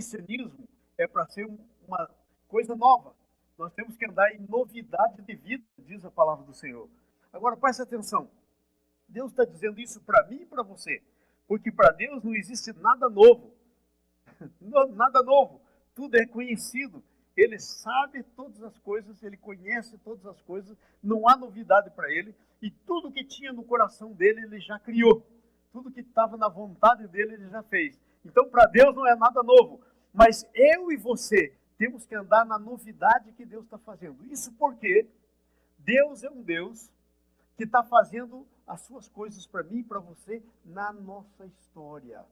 cristianismo é para ser uma coisa nova. Nós temos que andar em novidade de vida, diz a palavra do Senhor. Agora, preste atenção. Deus está dizendo isso para mim e para você. Porque para Deus não existe nada novo. Nada novo. Tudo é conhecido. Ele sabe todas as coisas, ele conhece todas as coisas, não há novidade para ele, e tudo que tinha no coração dele, ele já criou. Tudo que estava na vontade dele, ele já fez. Então, para Deus não é nada novo, mas eu e você temos que andar na novidade que Deus está fazendo. Isso porque Deus é um Deus que está fazendo as suas coisas para mim e para você na nossa história.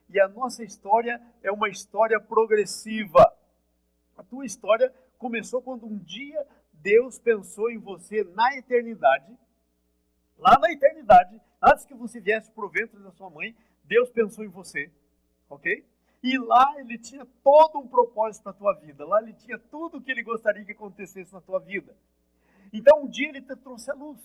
E a nossa história é uma história progressiva. A tua história começou quando um dia Deus pensou em você na eternidade. Lá na eternidade, antes que você viesse para o ventre da sua mãe, Deus pensou em você, ok? E lá ele tinha todo um propósito para a tua vida. Lá ele tinha tudo o que ele gostaria que acontecesse na tua vida. Então um dia ele te trouxe a luz.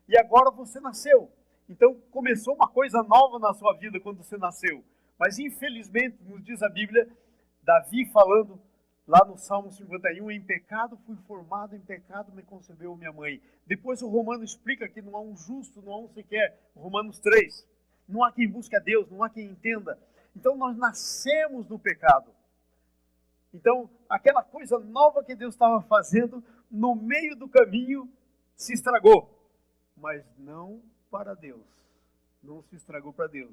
E agora você nasceu. Então começou uma coisa nova na sua vida quando você nasceu. Mas infelizmente, nos diz a Bíblia, Davi falando lá no Salmo 51, em pecado fui formado, em pecado me concebeu minha mãe. Depois o Romano explica que não há um justo, não há um sequer, Romanos 3. Não há quem busque a Deus, não há quem entenda. Então nós nascemos no pecado. Então aquela coisa nova que Deus estava fazendo, no meio do caminho, se estragou. Mas não para Deus. Não se estragou para Deus.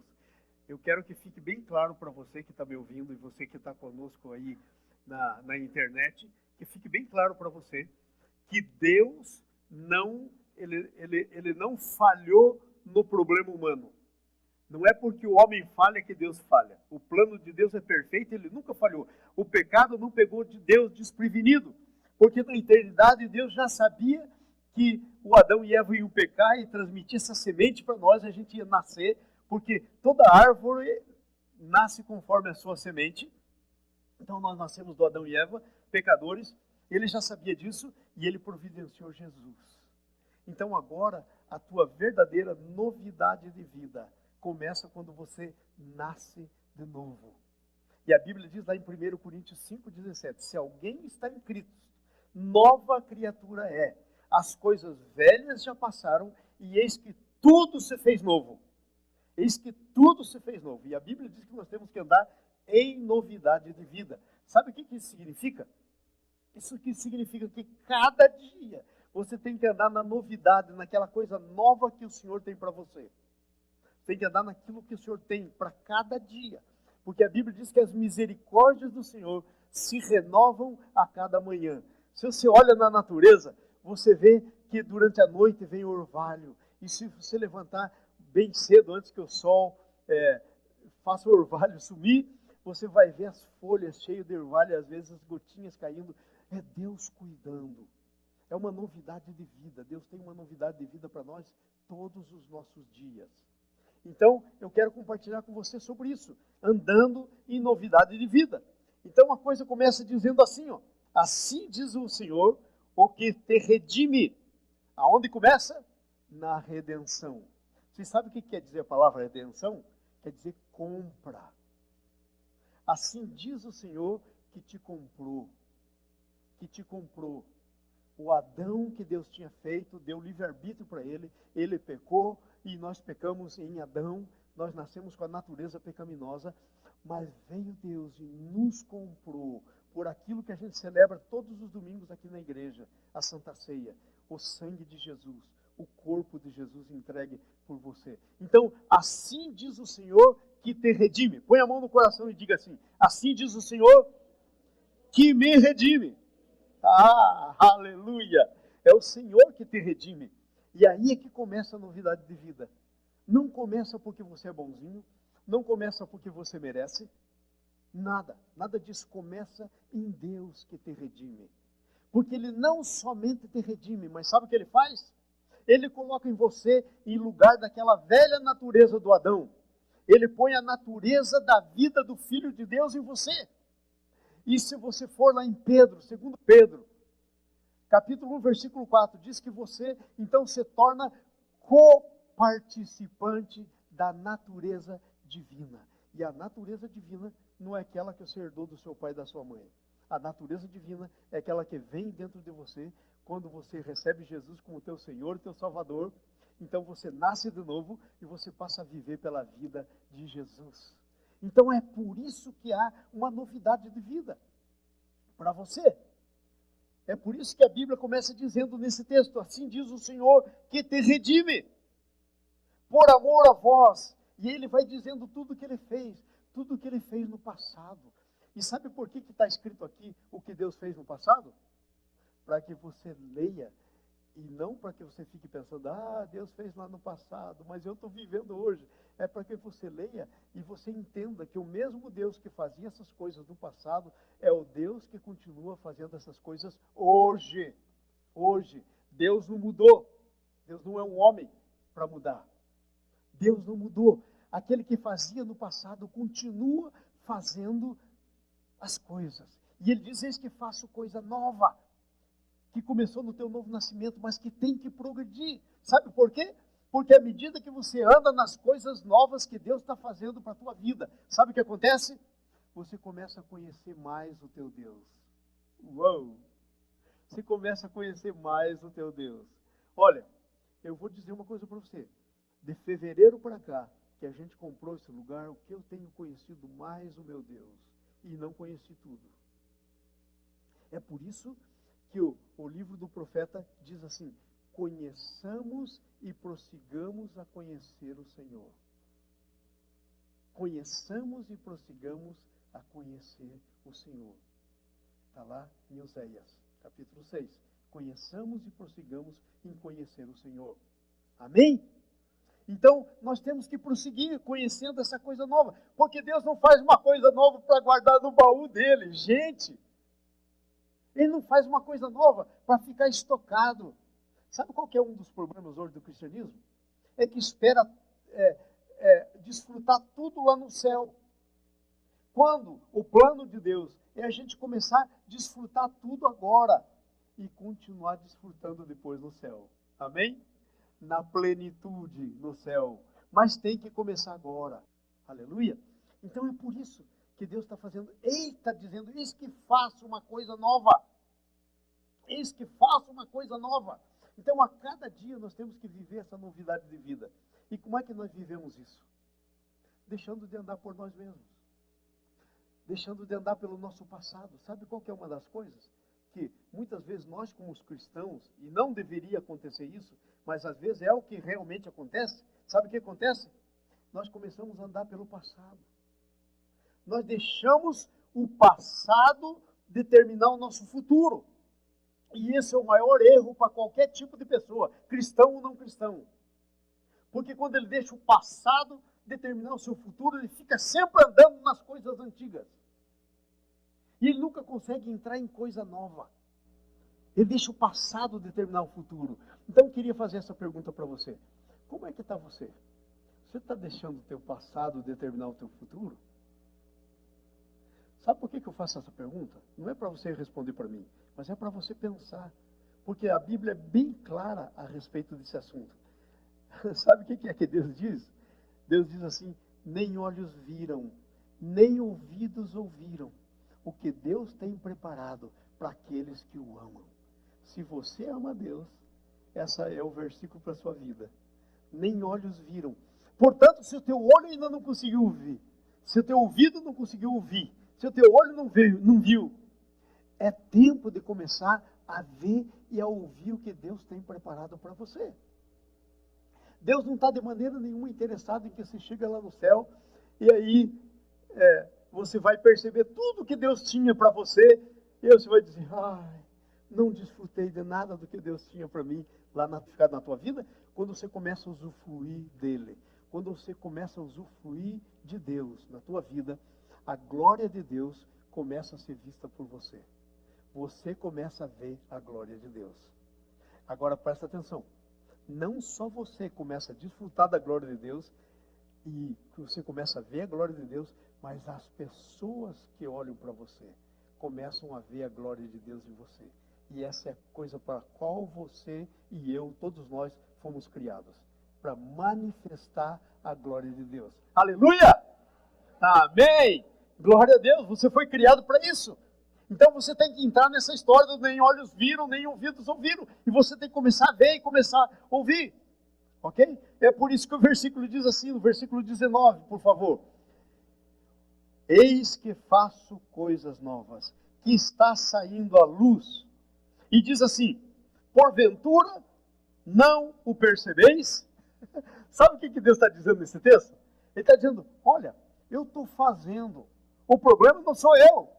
Eu quero que fique bem claro para você que está me ouvindo e você que está conosco aí na internet, que fique bem claro para você que Deus não, ele não falhou no problema humano. Não é porque o homem falha que Deus falha. O plano de Deus é perfeito, ele nunca falhou. O pecado não pegou de Deus desprevenido, porque na eternidade Deus já sabia que o Adão e Eva iam pecar e transmitir essa semente para nós, a gente ia nascer, porque toda árvore nasce conforme a sua semente. Então nós nascemos do Adão e Eva, pecadores, ele já sabia disso e ele providenciou Jesus. Então agora a tua verdadeira novidade de vida começa quando você nasce de novo. E a Bíblia diz lá em 1 Coríntios 5,17, se alguém está em Cristo, nova criatura é. As coisas velhas já passaram e eis que tudo se fez novo. Eis que tudo se fez novo. E a Bíblia diz que nós temos que andar em novidade de vida. Sabe o que isso significa? Isso que significa que cada dia você tem que andar na novidade, naquela coisa nova que o Senhor tem para você. Tem que andar naquilo que o Senhor tem para cada dia. Porque a Bíblia diz que as misericórdias do Senhor se renovam a cada manhã. Se você olha na natureza, você vê que durante a noite vem o orvalho. E se você levantar bem cedo, antes que o sol faça o orvalho sumir, você vai ver as folhas cheias de orvalho, às vezes as gotinhas caindo. É Deus cuidando. É uma novidade de vida. Deus tem uma novidade de vida para nós todos os nossos dias. Então, eu quero compartilhar com você sobre isso, andando em novidade de vida. Então, a coisa começa dizendo assim, ó, assim diz o Senhor, o que te redime. Aonde começa? Na redenção. Você sabe o que quer dizer a palavra redenção? Quer dizer compra. Assim diz o Senhor que te comprou. Que te comprou. O Adão que Deus tinha feito, deu livre-arbítrio para ele pecou, e nós pecamos em Adão, nós nascemos com a natureza pecaminosa, mas veio Deus e nos comprou por aquilo que a gente celebra todos os domingos aqui na igreja, a Santa Ceia, o sangue de Jesus, o corpo de Jesus entregue por você. Então, assim diz o Senhor que te redime. Põe a mão no coração e diga assim, assim diz o Senhor que me redime. Ah, aleluia! É o Senhor que te redime. E aí é que começa a novidade de vida. Não começa porque você é bonzinho, não começa porque você merece, nada disso. Começa em Deus que te redime. Porque Ele não somente te redime, mas sabe o que Ele faz? Ele coloca em você em lugar daquela velha natureza do Adão. Ele põe a natureza da vida do Filho de Deus em você. E se você for lá em Pedro, 2 Pedro, capítulo 1, versículo 4, diz que você, então, se torna coparticipante da natureza divina. E a natureza divina não é aquela que você herdou do seu pai e da sua mãe. A natureza divina é aquela que vem dentro de você quando você recebe Jesus como teu Senhor e teu Salvador. Então você nasce de novo e você passa a viver pela vida de Jesus. Então é por isso que há uma novidade de vida para você. É por isso que a Bíblia começa dizendo nesse texto: assim diz o Senhor que te redime, por amor a vós. E ele vai dizendo tudo o que ele fez, tudo o que ele fez no passado. E sabe por que está escrito aqui o que Deus fez no passado? Para que você leia, e não para que você fique pensando, Deus fez lá no passado, mas eu estou vivendo hoje. É para que você leia e você entenda que o mesmo Deus que fazia essas coisas no passado é o Deus que continua fazendo essas coisas hoje. Hoje. Deus não mudou. Deus não é um homem para mudar. Deus não mudou. Aquele que fazia no passado continua fazendo as coisas. E ele diz: eis que faço coisa nova, que começou no teu novo nascimento, mas que tem que progredir. Sabe por quê? Porque à medida que você anda nas coisas novas que Deus está fazendo para a tua vida, sabe o que acontece? Você começa a conhecer mais o teu Deus. Uou! Você começa a conhecer mais o teu Deus. Olha, eu vou dizer uma coisa para você. De fevereiro para cá, que a gente comprou esse lugar, o que eu tenho conhecido mais o meu Deus. E não conheci tudo. É por isso que o livro do profeta diz assim: conheçamos e prossigamos a conhecer o Senhor. Conheçamos e prossigamos a conhecer o Senhor. Está lá em Oséias, capítulo 6. Conheçamos e prossigamos em conhecer o Senhor. Amém? Então, nós temos que prosseguir conhecendo essa coisa nova, porque Deus não faz uma coisa nova para guardar no baú dele, gente. Ele não faz uma coisa nova para ficar estocado. Sabe qual que é um dos problemas hoje do cristianismo? É que espera desfrutar tudo lá no céu. Quando o plano de Deus é a gente começar a desfrutar tudo agora e continuar desfrutando depois no céu. Amém? Na plenitude no céu. Mas tem que começar agora. Aleluia? Então é por isso que Deus está fazendo, dizendo: eis que faço uma coisa nova. Eis que faço uma coisa nova. Então a cada dia nós temos que viver essa novidade de vida. E como é que nós vivemos isso? Deixando de andar por nós mesmos. Deixando de andar pelo nosso passado. Sabe qual que é uma das coisas? Que muitas vezes nós como os cristãos, e não deveria acontecer isso, mas às vezes é o que realmente acontece. Sabe o que acontece? Nós começamos a andar pelo passado. Nós deixamos o passado determinar o nosso futuro. E esse é o maior erro para qualquer tipo de pessoa, cristão ou não cristão. Porque quando ele deixa o passado determinar o seu futuro, ele fica sempre andando nas coisas antigas. E ele nunca consegue entrar em coisa nova. Ele deixa o passado determinar o futuro. Então eu queria fazer essa pergunta para você. Como é que está você? Você está deixando o teu passado determinar o teu futuro? Sabe por que eu faço essa pergunta? Não é para você responder para mim, mas é para você pensar. Porque a Bíblia é bem clara a respeito desse assunto. Sabe o que é que Deus diz? Deus diz assim: nem olhos viram, nem ouvidos ouviram o que Deus tem preparado para aqueles que o amam. Se você ama Deus, esse é o versículo para a sua vida. Nem olhos viram. Portanto, se o teu olho ainda não conseguiu ver, se o teu ouvido não conseguiu ouvir, se o teu olho não viu, é tempo de começar a ver e a ouvir o que Deus tem preparado para você. Deus não está de maneira nenhuma interessado em que você chegue lá no céu e aí você vai perceber tudo que Deus tinha para você e você vai dizer: não desfrutei de nada do que Deus tinha para mim lá na tua vida. Quando você começa a usufruir dele, quando você começa a usufruir de Deus na tua vida, a glória de Deus começa a ser vista por você. Você começa a ver a glória de Deus. Agora presta atenção. Não só você começa a desfrutar da glória de Deus e você começa a ver a glória de Deus, mas as pessoas que olham para você começam a ver a glória de Deus em você. E essa é a coisa para a qual você e eu, todos nós, fomos criados. Para manifestar a glória de Deus. Aleluia! Amém! Glória a Deus, você foi criado para isso. Então você tem que entrar nessa história do nem olhos viram, nem ouvidos ouviram. E você tem que começar a ver e começar a ouvir. Ok? É por isso que o versículo diz assim, no versículo 19, por favor. Eis que faço coisas novas, que está saindo à luz. E diz assim, porventura não o percebeis? Sabe o que Deus está dizendo nesse texto? Ele está dizendo, olha, eu estou fazendo. O problema não sou eu.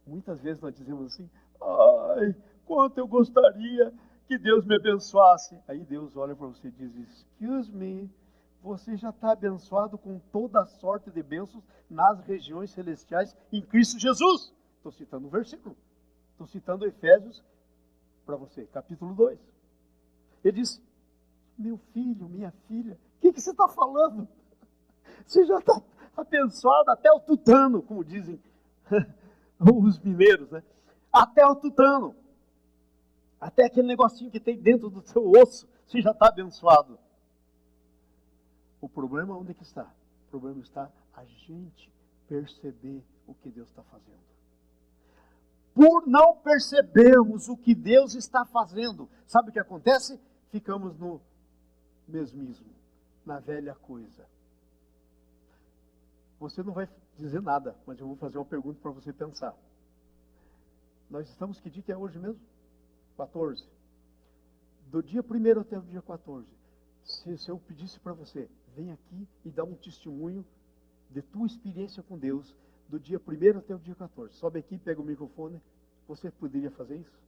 Muitas vezes nós dizemos assim, ai, quanto eu gostaria que Deus me abençoasse. Aí Deus olha para você e diz, excuse me, você já está abençoado com toda a sorte de bênçãos nas regiões celestiais em Cristo Jesus. Estou citando o versículo. Estou citando Efésios para você, capítulo 2. Ele diz, meu filho, minha filha, o que você está falando? Você já está abençoado até o tutano, como dizem os mineiros, né? Até o tutano. Até aquele negocinho que tem dentro do seu osso, você já está abençoado. O problema onde que está? O problema está a gente perceber o que Deus está fazendo. Por não percebermos o que Deus está fazendo, sabe o que acontece? Ficamos no mesmismo, na velha coisa. Você não vai dizer nada, mas eu vou fazer uma pergunta para você pensar. Nós estamos, que dia que é hoje mesmo? 14. Do dia 1º até o dia 14. Se eu pedisse para você, vem aqui e dá um testemunho de tua experiência com Deus, do dia 1º até o dia 14. Sobe aqui, pega o microfone. Você poderia fazer isso?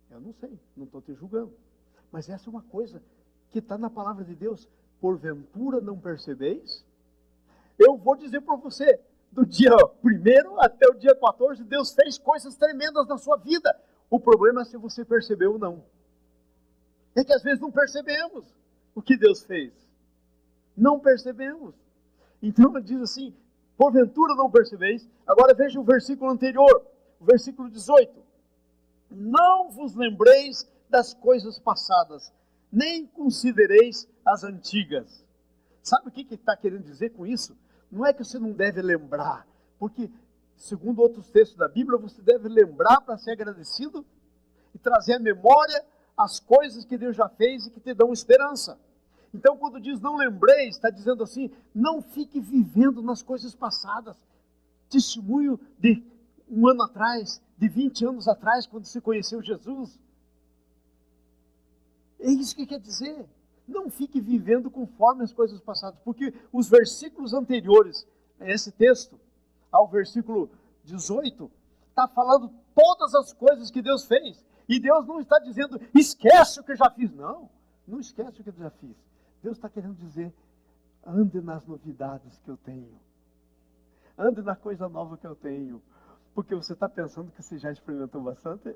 Eu não sei, não estou te julgando. Mas essa é uma coisa que está na palavra de Deus. Porventura não percebeis? Eu vou dizer para você, do dia 1º até o dia 14, Deus fez coisas tremendas na sua vida. O problema é se você percebeu ou não. É que às vezes não percebemos o que Deus fez. Não percebemos. Então ele diz assim, porventura não percebeis. Agora veja o versículo anterior, o versículo 18. Não vos lembreis das coisas passadas, nem considereis as antigas. Sabe o que está querendo dizer com isso? Não é que você não deve lembrar, porque, segundo outros textos da Bíblia, você deve lembrar para ser agradecido e trazer à memória as coisas que Deus já fez e que te dão esperança. Então, quando diz não lembreis, está dizendo assim, não fique vivendo nas coisas passadas. Testemunho de 1 ano atrás, de 20 anos atrás, quando você conheceu Jesus. É isso que quer dizer. Não fique vivendo conforme as coisas passadas, porque os versículos anteriores a esse texto, ao versículo 18, está falando todas as coisas que Deus fez. E Deus não está dizendo, esquece o que eu já fiz. Não, não esquece o que eu já fiz. Deus está querendo dizer, ande nas novidades que eu tenho. Ande na coisa nova que eu tenho. Porque você está pensando que você já experimentou bastante?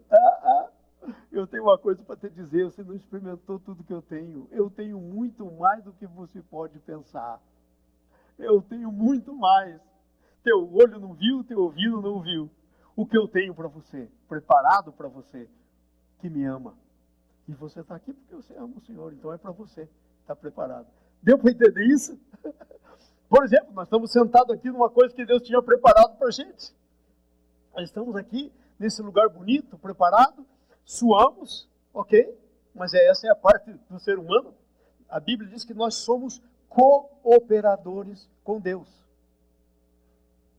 Eu tenho uma coisa para te dizer, você não experimentou tudo que eu tenho. Eu tenho muito mais do que você pode pensar. Eu tenho muito mais. Teu olho não viu, teu ouvido não viu. O que eu tenho para você, preparado para você, que me ama. E você está aqui porque você ama o Senhor, então é para você, está preparado. Deu para entender isso? Por exemplo, nós estamos sentados aqui numa coisa que Deus tinha preparado para a gente. Nós estamos aqui nesse lugar bonito, preparado, suamos, ok? Mas essa é a parte do ser humano. A Bíblia diz que nós somos cooperadores com Deus.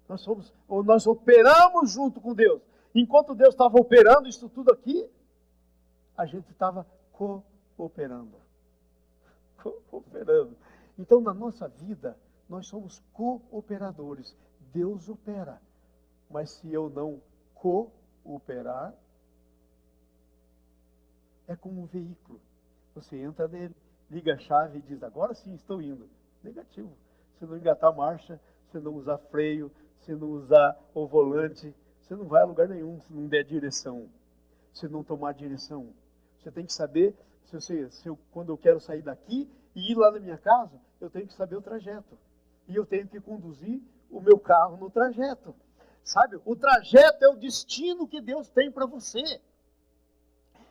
Nós operamos junto com Deus. Enquanto Deus estava operando isso tudo aqui, a gente estava cooperando. Cooperando. Então, na nossa vida, nós somos cooperadores. Deus opera. Mas se eu não cooperar, é como um veículo. Você entra nele, liga a chave e diz, agora sim estou indo. Negativo. Se não engatar a marcha, se não usar freio, se não usar o volante, você não vai a lugar nenhum se não der direção. Se não tomar direção. Você tem que saber, quando eu quero sair daqui e ir lá na minha casa, eu tenho que saber o trajeto. E eu tenho que conduzir o meu carro no trajeto. Sabe? O trajeto é o destino que Deus tem para você.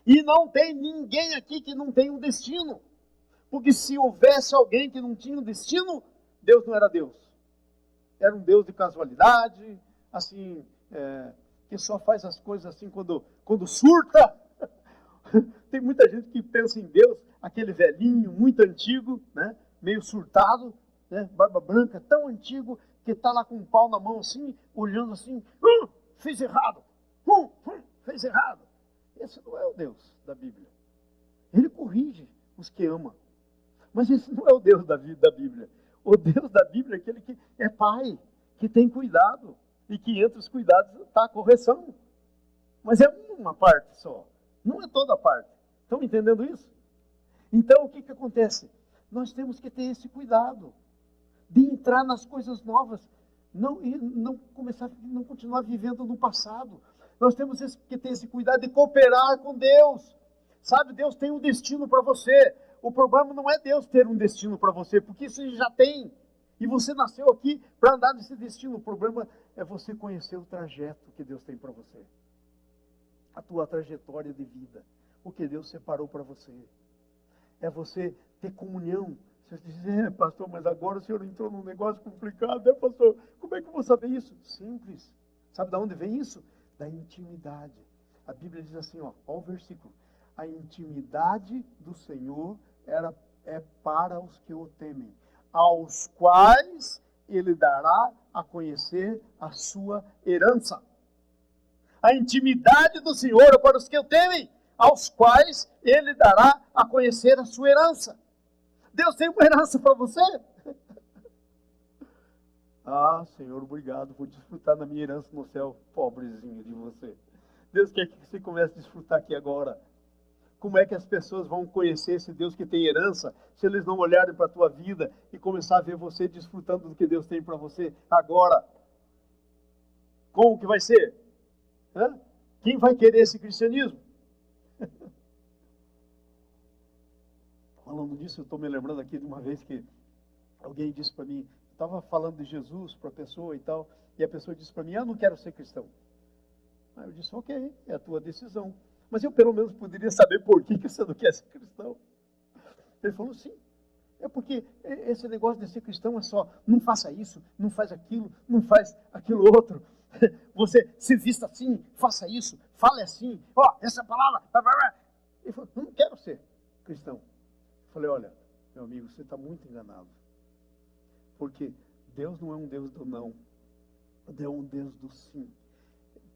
E não tem ninguém aqui que não tem um destino. Porque se houvesse alguém que não tinha um destino, Deus não era Deus. era um Deus de casualidade, assim, que só faz as coisas assim quando surta. Tem muita gente que pensa em Deus, aquele velhinho, muito antigo, né? Meio surtado, né? Barba branca, tão antigo, que está lá com um pau na mão assim, olhando assim, fez errado, fez errado. Esse não é o Deus da Bíblia. Ele corrige os que ama. Mas esse não é o Deus da Bíblia. O Deus da Bíblia é aquele que é pai, que tem cuidado, e que entre os cuidados está a correção. Mas é uma parte só, não é toda a parte. Estão entendendo isso? Então, o que acontece? Nós temos que ter esse cuidado de entrar nas coisas novas, não continuar vivendo no passado. Nós temos que ter esse cuidado de cooperar com Deus. Sabe, Deus tem um destino para você. O problema não é Deus ter um destino para você, porque isso ele já tem. E você nasceu aqui para andar nesse destino. O problema é você conhecer o trajeto que Deus tem para você. A tua trajetória de vida. O que Deus separou para você. É você ter comunhão. Você diz, pastor, mas agora o senhor entrou num negócio complicado, né, pastor? Como é que eu vou saber isso? Simples. Sabe de onde vem isso? Da intimidade. A Bíblia diz assim, ó o versículo. A intimidade do Senhor é para os que o temem, aos quais ele dará a conhecer a sua herança. A intimidade do Senhor é para os que o temem, aos quais ele dará a conhecer a sua herança. Deus tem uma herança para você? Ah, Senhor, obrigado, vou desfrutar da minha herança no céu, pobrezinho de você. Deus quer que você comece a desfrutar aqui agora. Como é que as pessoas vão conhecer esse Deus que tem herança, se eles não olharem para a tua vida e começar a ver você desfrutando do que Deus tem para você agora? Como que vai ser? Quem vai querer esse cristianismo? Falando disso, eu estou me lembrando aqui de uma vez que alguém disse para mim, estava falando de Jesus para a pessoa e tal, e a pessoa disse para mim, eu não quero ser cristão. Aí eu disse, ok, é a tua decisão. Mas eu pelo menos poderia saber por que você não quer ser cristão. Ele falou, sim. É porque esse negócio de ser cristão é só, não faça isso, não faz aquilo, não faz aquilo outro. Você se vista assim, faça isso, fale assim, essa palavra. Ele falou, não quero ser cristão. Eu falei, olha, meu amigo, você está muito enganado. Porque Deus não é um Deus do não. Deus é um Deus do sim.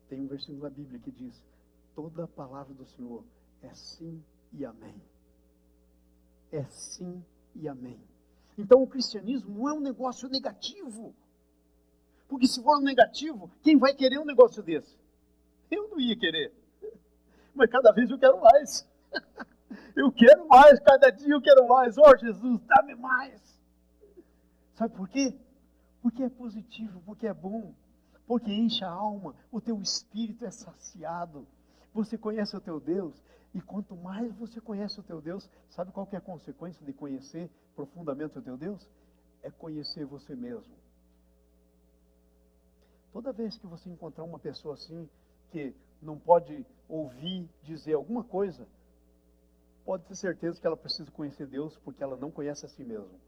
Tem um versículo na Bíblia que diz, toda a palavra do Senhor é sim e amém. É sim e amém. Então o cristianismo não é um negócio negativo. Porque se for um negativo, quem vai querer um negócio desse? Eu não ia querer. Mas cada vez eu quero mais. Eu quero mais, cada dia eu quero mais. Jesus, dá-me mais. Sabe por quê? Porque é positivo, porque é bom. Porque enche a alma, o teu espírito é saciado. Você conhece o teu Deus, e quanto mais você conhece o teu Deus, sabe qual que é a consequência de conhecer profundamente o teu Deus? É conhecer você mesmo. Toda vez que você encontrar uma pessoa assim, que não pode ouvir dizer alguma coisa, pode ter certeza que ela precisa conhecer Deus, porque ela não conhece a si mesma.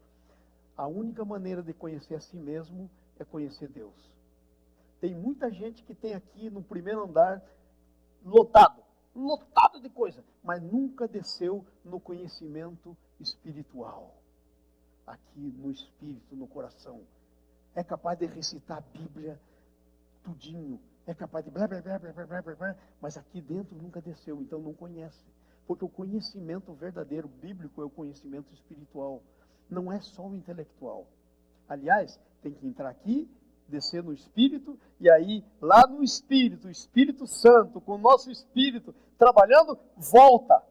A única maneira de conhecer a si mesmo é conhecer Deus. Tem muita gente que tem aqui no primeiro andar, lotado de coisa, mas nunca desceu no conhecimento espiritual. Aqui no espírito, no coração. É capaz de recitar a Bíblia tudinho, é capaz de blá, blá, blá, blá, blá, blá, blá, mas aqui dentro nunca desceu, então não conhece. Porque o conhecimento verdadeiro, bíblico, é o conhecimento espiritual. Não é só o intelectual. Aliás, tem que entrar aqui, descer no Espírito, e aí, lá no Espírito, o Espírito Santo, com o nosso Espírito, trabalhando, volta.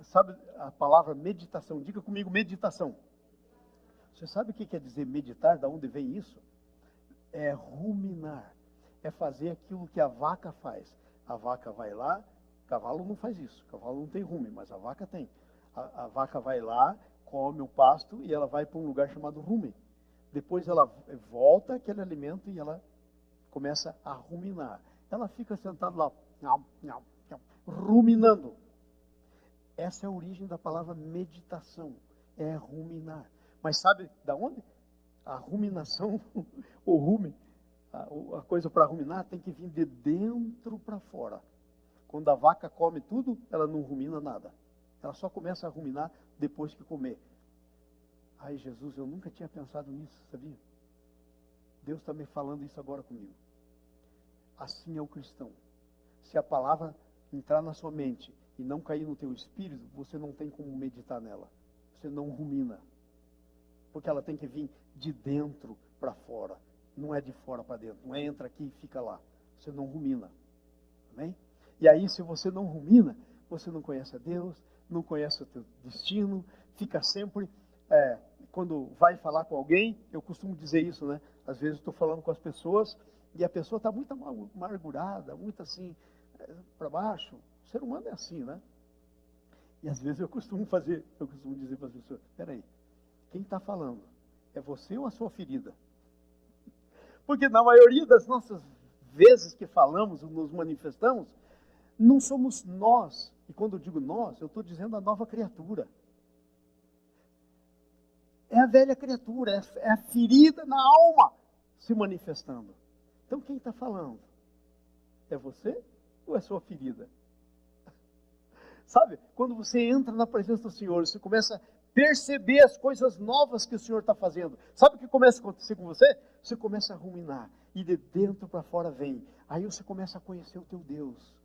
Sabe a palavra meditação? Diga comigo, meditação. Você sabe o que quer dizer meditar? De onde vem isso? É ruminar. É fazer aquilo que a vaca faz. A vaca vai lá, cavalo não faz isso. Cavalo não tem rumen, mas a vaca tem. A vaca vai lá, come o pasto e ela vai para um lugar chamado rumen. Depois ela volta aquele alimento e ela começa a ruminar. Ela fica sentada lá, ruminando. Essa é a origem da palavra meditação. é ruminar. Mas sabe da onde? A ruminação, o rume, a coisa para ruminar tem que vir de dentro para fora. Quando a vaca come tudo, ela não rumina nada. Ela só começa a ruminar depois que comer. Ai, Jesus, eu nunca tinha pensado nisso, sabia? Deus está me falando isso agora comigo. Assim é o cristão. Se a palavra entrar na sua mente e não cair no teu espírito, você não tem como meditar nela. Você não rumina. Porque ela tem que vir de dentro para fora. Não é de fora para dentro. Não é entra aqui e fica lá. Você não rumina. Amém? E aí, se você não rumina, você não conhece a Deus, não conhece o teu destino, fica sempre... quando vai falar com alguém, eu costumo dizer isso, né? Às vezes eu estou falando com as pessoas e a pessoa está muito amargurada, muito assim, para baixo. O ser humano é assim, né? E às vezes eu costumo dizer para as pessoas, peraí, quem está falando? É você ou a sua ferida? Porque na maioria das nossas vezes que falamos, nos manifestamos, não somos nós. E quando eu digo nós, eu estou dizendo a nova criatura. É a velha criatura, é a ferida na alma se manifestando. Então quem está falando? É você ou é a sua ferida? Sabe, quando você entra na presença do Senhor, você começa a perceber as coisas novas que o Senhor está fazendo. Sabe o que começa a acontecer com você? Você começa a ruminar, e de dentro para fora vem. Aí você começa a conhecer o teu Deus.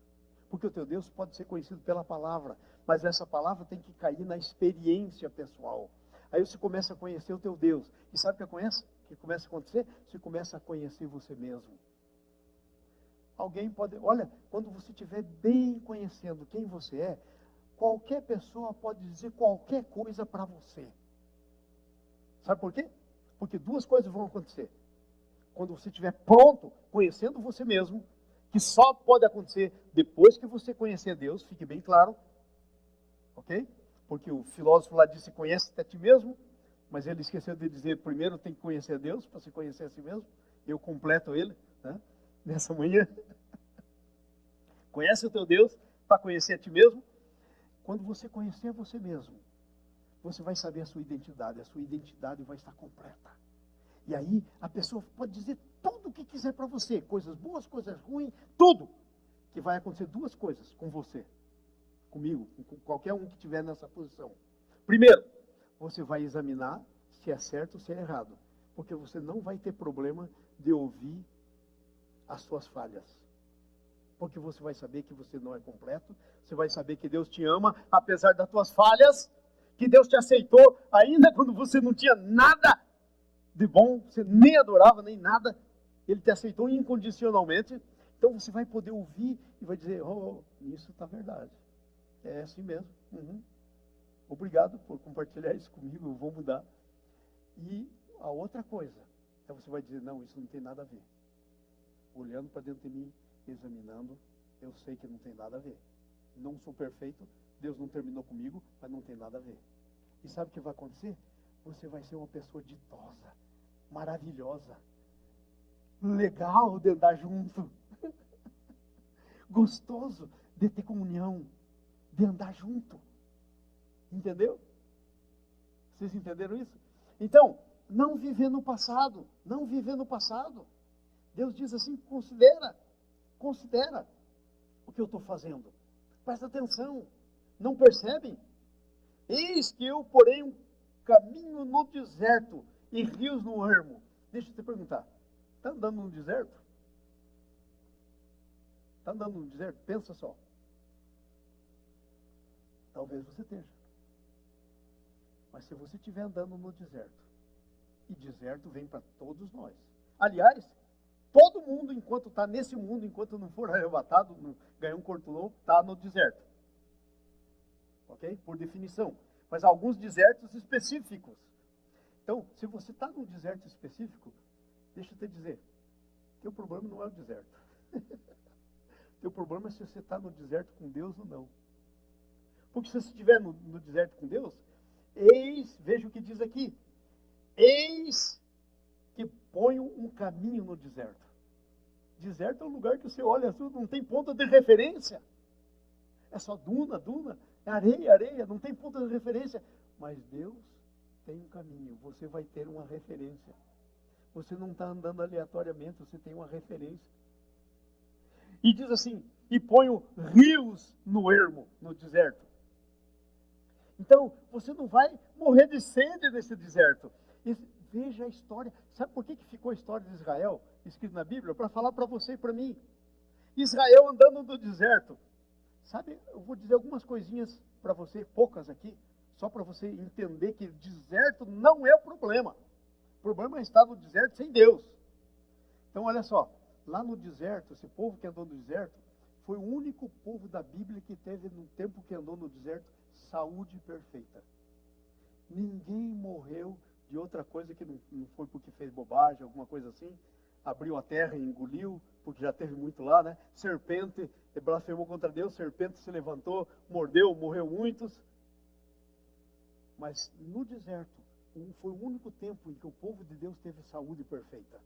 Porque o teu Deus pode ser conhecido pela palavra, mas essa palavra tem que cair na experiência pessoal. Aí você começa a conhecer o teu Deus. E sabe o que começa a acontecer? Você começa a conhecer você mesmo. Alguém pode... Olha, quando você estiver bem conhecendo quem você é, qualquer pessoa pode dizer qualquer coisa para você. Sabe por quê? Porque duas coisas vão acontecer. Quando você estiver pronto, conhecendo você mesmo, que só pode acontecer depois que você conhecer Deus, fique bem claro. Ok? Porque o filósofo lá disse, conhece-te a ti mesmo, mas ele esqueceu de dizer, primeiro tem que conhecer Deus, para se conhecer a si mesmo. Eu completo ele, né? Nessa manhã. Conhece o teu Deus, para conhecer a ti mesmo. Quando você conhecer você mesmo, você vai saber a sua identidade vai estar completa. E aí, a pessoa pode dizer tudo o que quiser para você, coisas boas, coisas ruins, tudo. Que vai acontecer duas coisas com você. Comigo, com qualquer um que estiver nessa posição. Primeiro, você vai examinar se é certo ou se é errado. Porque você não vai ter problema de ouvir as suas falhas. Porque você vai saber que você não é completo. Você vai saber que Deus te ama, apesar das tuas falhas. Que Deus te aceitou, ainda quando você não tinha nada de bom. Você nem adorava, nem nada. Ele te aceitou incondicionalmente. Então você vai poder ouvir e vai dizer, isso está verdade. É assim mesmo. Obrigado por compartilhar isso comigo, eu vou mudar. E a outra coisa, você vai dizer, não, isso não tem nada a ver. Olhando para dentro de mim, examinando, eu sei que não tem nada a ver. Não sou perfeito, Deus não terminou comigo, mas não tem nada a ver. E sabe o que vai acontecer? Você vai ser uma pessoa ditosa, maravilhosa, legal de andar junto, gostoso de ter comunhão, de andar junto. Entendeu? Vocês entenderam isso? Então, não viver no passado. Não viver no passado. Deus diz assim, considera o que eu estou fazendo. Presta atenção. Não percebem? Eis que eu porei um caminho no deserto e rios no ermo. Deixa eu te perguntar. Está andando no deserto? Está andando no deserto? Pensa só. Talvez você esteja. Mas se você estiver andando no deserto, e deserto vem para todos nós. Aliás, todo mundo, enquanto está nesse mundo, enquanto não for arrebatado, ganhar um corpo novo, está no deserto. Ok? Por definição. Mas alguns desertos específicos. Então, se você está num deserto específico, deixa eu te dizer, teu problema não é o deserto. Teu problema é se você está no deserto com Deus ou não. Porque se você estiver no deserto com Deus, veja o que diz aqui, eis que ponho um caminho no deserto. Deserto é um lugar que você olha, não tem ponta de referência. É só duna, é areia, não tem ponta de referência. Mas Deus tem um caminho, você vai ter uma referência. Você não está andando aleatoriamente, você tem uma referência. E diz assim, e ponho rios no ermo, no deserto. Então, você não vai morrer de sede nesse deserto. Veja a história. Sabe por que ficou a história de Israel escrita na Bíblia? Para falar para você e para mim. Israel andando no deserto. Sabe, eu vou dizer algumas coisinhas para você, poucas aqui, só para você entender que deserto não é o problema. O problema é estar no deserto sem Deus. Então, olha só. Lá no deserto, esse povo que andou no deserto, foi o único povo da Bíblia que teve, no tempo que andou no deserto, saúde perfeita. Ninguém morreu de outra coisa que não foi porque fez bobagem, alguma coisa assim. Abriu a terra e engoliu, porque já teve muito lá, né? Serpente blasfemou contra Deus, serpente se levantou, mordeu, morreu muitos. Mas no deserto, foi o único tempo em que o povo de Deus teve saúde perfeita.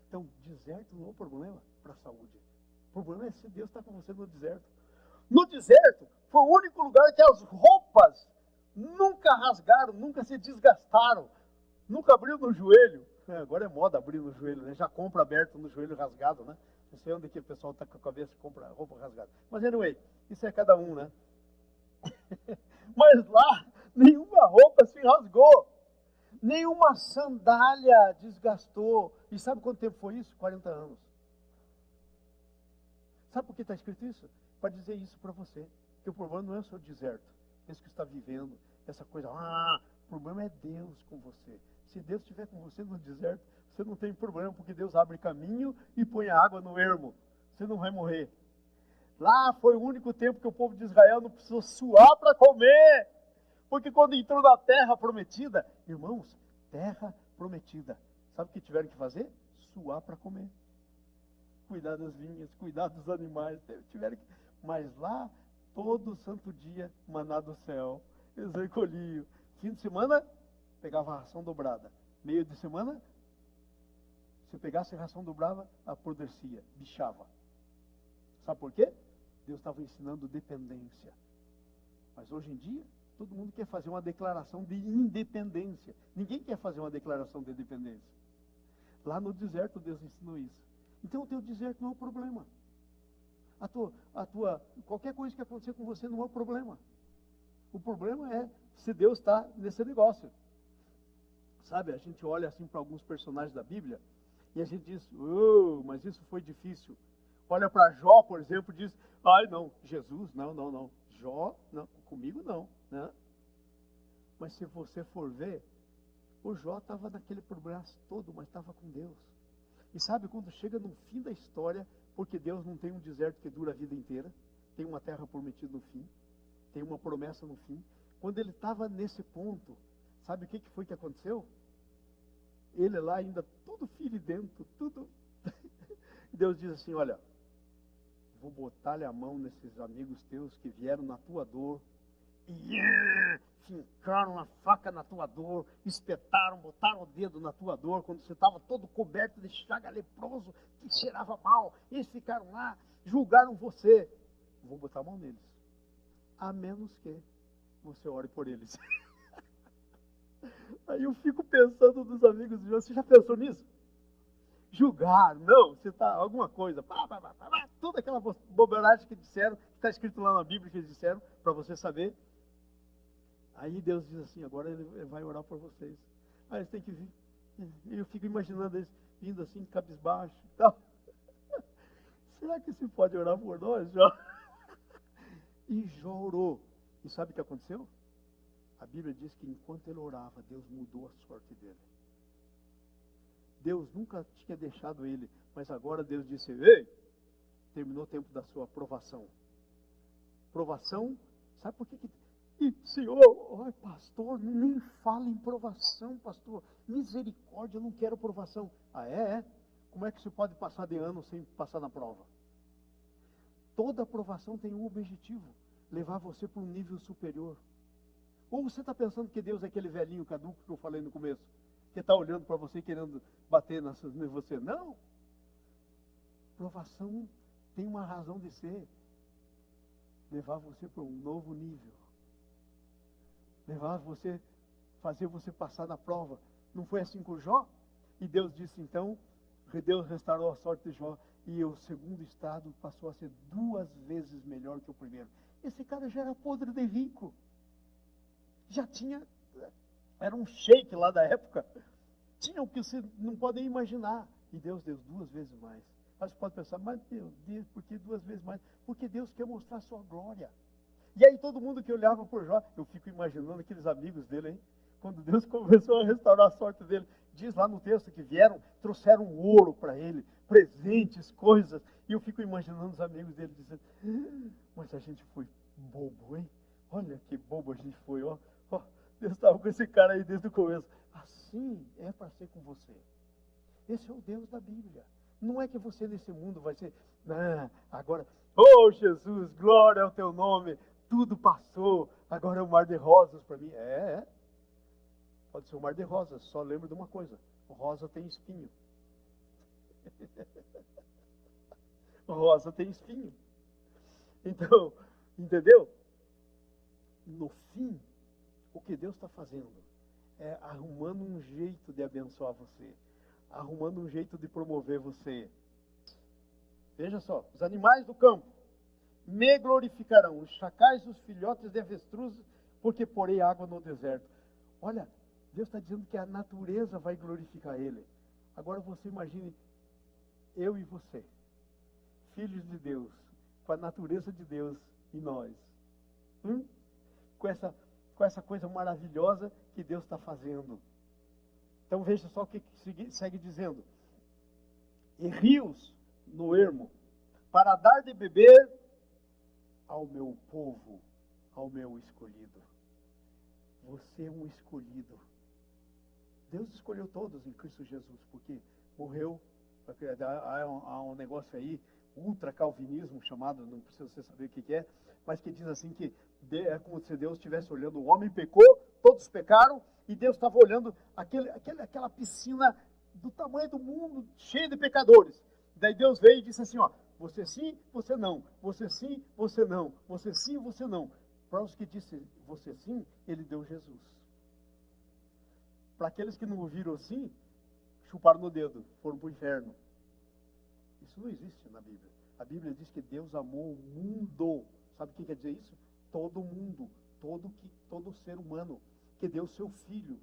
Então, deserto não é um problema para a saúde. O problema é se Deus está com você no deserto. No deserto, foi o único lugar que as roupas nunca rasgaram, nunca se desgastaram, nunca abriu no joelho. Agora é moda abrir no joelho, né? Já compra aberto no joelho rasgado, né? Não sei onde que o pessoal está com a cabeça e compra roupa rasgada. Mas anyway, isso é cada um, né? Mas lá, nenhuma roupa se rasgou. Nenhuma sandália desgastou. E sabe quanto tempo foi isso? 40 anos. Sabe por que está escrito isso? Para dizer isso para você. Que o problema não é o seu deserto. Esse que está vivendo, essa coisa. O problema é Deus com você. Se Deus estiver com você no deserto, você não tem problema, porque Deus abre caminho e põe a água no ermo. Você não vai morrer. Lá foi o único tempo que o povo de Israel não precisou suar para comer. Porque quando entrou na terra prometida, irmãos, terra prometida, sabe o que tiveram que fazer? Suar para comer. Cuidar das vinhas, cuidar dos animais, tiveram que... Mas lá, todo santo dia, maná do céu, eles recolhiam. Fim de semana, pegava a ração dobrada. Meio de semana, se pegasse a ração dobrada, apodrecia, bichava. Sabe por quê? Deus estava ensinando dependência. Mas hoje em dia, todo mundo quer fazer uma declaração de independência. Ninguém quer fazer uma declaração de dependência. Lá no deserto, Deus ensinou isso. Então, o teu deserto não é o problema. Qualquer coisa que acontecer com você não é o problema. O problema é se Deus está nesse negócio. Sabe, a gente olha assim para alguns personagens da Bíblia e a gente diz, mas isso foi difícil. Olha para Jó, por exemplo, e diz, não, Jesus, não. Jó, não, comigo não, né? Mas se você for ver, o Jó estava naquele problema todo, mas estava com Deus. E sabe, quando chega no fim da história, porque Deus não tem um deserto que dura a vida inteira, tem uma terra prometida no fim, tem uma promessa no fim. Quando ele estava nesse ponto, sabe o que foi que aconteceu? Ele lá ainda, tudo firidento, tudo. Deus diz assim, olha, vou botar-lhe a mão nesses amigos teus que vieram na tua dor, e fincaram a faca na tua dor, espetaram, botaram o dedo na tua dor, quando você estava todo coberto de chaga, leproso, que cheirava mal. Eles ficaram lá, julgaram você. Vou botar a mão neles, a menos que você ore por eles. Aí eu fico pensando nos amigos de você já pensou nisso? Julgar, não, você está alguma coisa, toda aquela bobagem que disseram, que está escrito lá na Bíblia que eles disseram, para você saber. Aí Deus diz assim, agora ele vai orar por vocês. Aí eles têm que vir. E eu fico imaginando eles vindo assim, cabisbaixo e tal. Será que se pode orar por nós, Jó? E Jó orou. E sabe o que aconteceu? A Bíblia diz que enquanto ele orava, Deus mudou a sorte dele. Deus nunca tinha deixado ele, mas agora Deus disse, ei, terminou o tempo da sua provação. Provação, sabe por que Senhor, pastor, nem fala em provação, pastor. Misericórdia, eu não quero provação. É? Como é que você pode passar de ano sem passar na prova? Toda aprovação tem um objetivo, levar você para um nível superior. Ou você está pensando que Deus é aquele velhinho caduco que eu falei no começo, que está olhando para você querendo bater em você? Não. Provação tem uma razão de ser, levar você para um novo nível. Levar você, fazer você passar na prova. Não foi assim com Jó? E Deus disse então, Deus restaurou a sorte de Jó, e o segundo estado passou a ser 2 vezes melhor que o primeiro. Esse cara já era podre de rico. Já tinha, era um sheik lá da época. Tinha o que você não pode nem imaginar. E Deus deu 2 vezes mais. Aí você pode pensar, mas meu Deus, por que 2 vezes mais? Porque Deus quer mostrar a sua glória. E aí todo mundo que olhava por Jó, eu fico imaginando aqueles amigos dele, hein? Quando Deus começou a restaurar a sorte dele, diz lá no texto que vieram, trouxeram ouro para ele, presentes, coisas. E eu fico imaginando os amigos dele dizendo, mas a gente foi bobo, hein? Olha que bobo a gente foi, ó. Deus estava com esse cara aí desde o começo. Assim é para ser com você. Esse é o Deus da Bíblia. Não é que você nesse mundo vai ser, agora, oh Jesus, glória ao teu nome, tudo passou, agora é um mar de rosas para mim. Pode ser um mar de rosas, só lembro de uma coisa, rosa tem espinho. Rosa tem espinho. Então, entendeu? No fim, o que Deus está fazendo é arrumando um jeito de abençoar você, arrumando um jeito de promover você. Veja só, os animais do campo me glorificarão, os chacais e os filhotes de avestruzes, porque porei água no deserto. Olha, Deus está dizendo que a natureza vai glorificar Ele. Agora você imagine eu e você, filhos de Deus, com a natureza de Deus em nós. Com essa coisa maravilhosa que Deus está fazendo. Então veja só o que segue dizendo. E rios no ermo, para dar de beber ao meu povo, ao meu escolhido. Você é um escolhido. Deus escolheu todos em Cristo Jesus, porque morreu. Há um negócio aí, ultra-calvinismo chamado, não precisa você saber o que é, mas que diz assim que é como se Deus estivesse olhando, o homem pecou, todos pecaram, e Deus estava olhando aquela piscina do tamanho do mundo, cheia de pecadores. Daí Deus veio e disse assim, ó, você sim, você não, você sim, você não, você sim, você não. Para os que disse você sim, ele deu Jesus. Para aqueles que não ouviram sim, chuparam no dedo, foram para o inferno. Isso não existe na Bíblia. A Bíblia diz que Deus amou o mundo. Sabe o que quer dizer isso? Todo mundo, todo ser humano, que deu seu filho.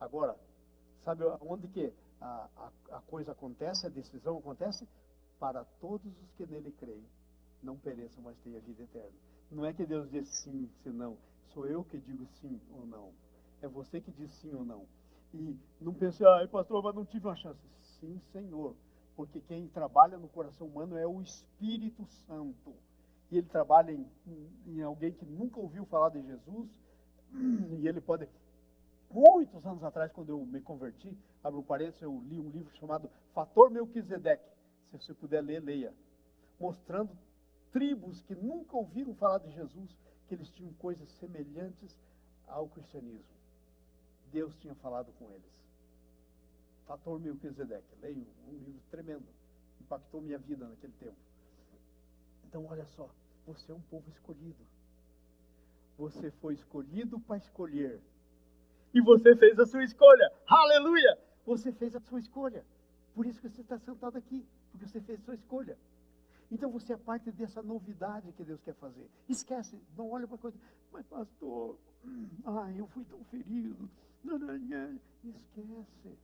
Agora, sabe onde que a coisa acontece, a decisão acontece? Para todos os que nele creem, não pereçam, mas tenham vida eterna. Não é que Deus diz sim, se não. Sou eu que digo sim ou não. É você que diz sim ou não. E não pense, pastor, mas não tive uma chance. Sim, Senhor. Porque quem trabalha no coração humano é o Espírito Santo. E ele trabalha em alguém que nunca ouviu falar de Jesus. E ele pode... Muitos anos atrás, quando eu me converti, abro um parênteses, eu li um livro chamado Fator Melquisedeque. Se você puder ler, leia. Mostrando tribos que nunca ouviram falar de Jesus, que eles tinham coisas semelhantes ao cristianismo. Deus tinha falado com eles. Fator Melquisedeque. Leio um livro tremendo. Impactou minha vida naquele tempo. Então, olha só. Você é um povo escolhido. Você foi escolhido para escolher. E você fez a sua escolha. Aleluia! Você fez a sua escolha. Por isso que você está sentado aqui. Porque você fez a sua escolha. Então você é parte dessa novidade que Deus quer fazer. Esquece, não olha para a coisa. Mas pastor, eu fui tão ferido. Esquece.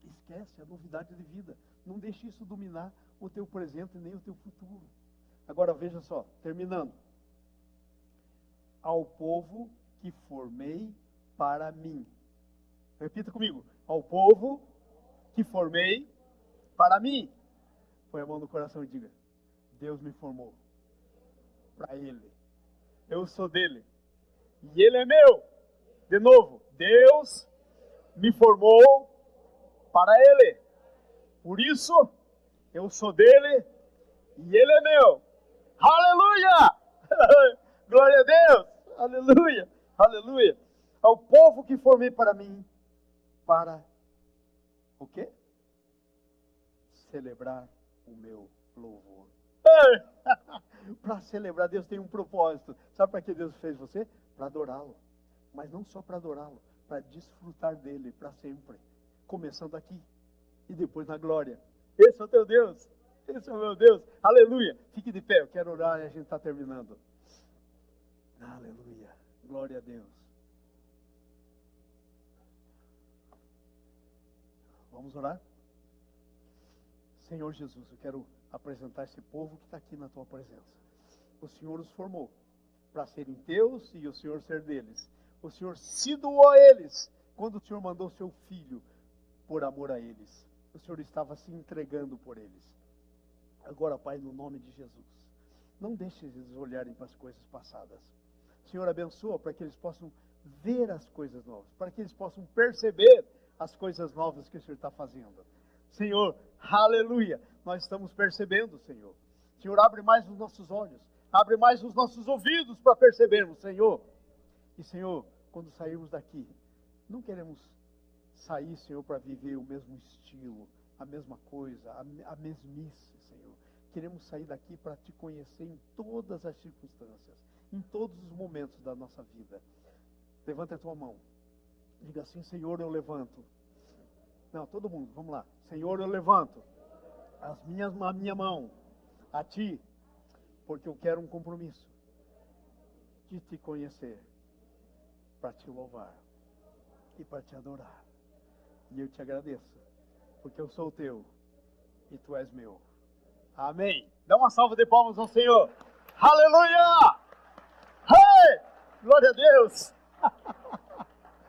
Esquece a novidade de vida. Não deixe isso dominar o teu presente nem o teu futuro. Agora veja só, terminando. Ao povo que formei para mim. Repita comigo. Ao povo que formei para mim. Põe a mão no coração e diga: Deus me formou para Ele. Eu sou dele. E Ele é meu. De novo, Deus me formou para Ele. Por isso, eu sou dele e Ele é meu. Aleluia! Glória a Deus! Aleluia! Aleluia! Ao povo que formei para mim, para o quê? Celebrar o meu louvor. Para celebrar, Deus tem um propósito. Sabe para que Deus fez você? Para adorá-lo. Mas não só para adorá-lo, para desfrutar dele para sempre, começando aqui e depois na glória. Esse é o teu Deus, esse é o meu Deus, aleluia. Fique de pé, eu quero orar e a gente está terminando. Aleluia, glória a Deus. Vamos orar? Senhor Jesus, eu quero apresentar esse povo que está aqui na tua presença. O Senhor os formou para serem teus e o Senhor ser deles. O Senhor se doou a eles quando o Senhor mandou seu filho por amor a eles. O Senhor estava se entregando por eles. Agora, Pai, no nome de Jesus, não deixe eles olharem para as coisas passadas. Senhor, abençoa para que eles possam ver as coisas novas, para que eles possam perceber as coisas novas que o Senhor está fazendo. Senhor, aleluia, nós estamos percebendo, Senhor. Senhor, abre mais os nossos olhos, abre mais os nossos ouvidos para percebermos, Senhor. E, Senhor, quando sairmos daqui, não queremos sair, Senhor, para viver o mesmo estilo, a mesma coisa, a mesmice, Senhor. Queremos sair daqui para te conhecer em todas as circunstâncias, em todos os momentos da nossa vida. Levanta a tua mão. Diga assim: Senhor, eu levanto. Não, todo mundo, vamos lá. Senhor, eu levanto a minha mão a ti, porque eu quero um compromisso de te conhecer, para te louvar e para te adorar. E eu te agradeço, porque eu sou teu e tu és meu. Amém. Dá uma salva de palmas ao Senhor. Aleluia! Hey! Glória a Deus!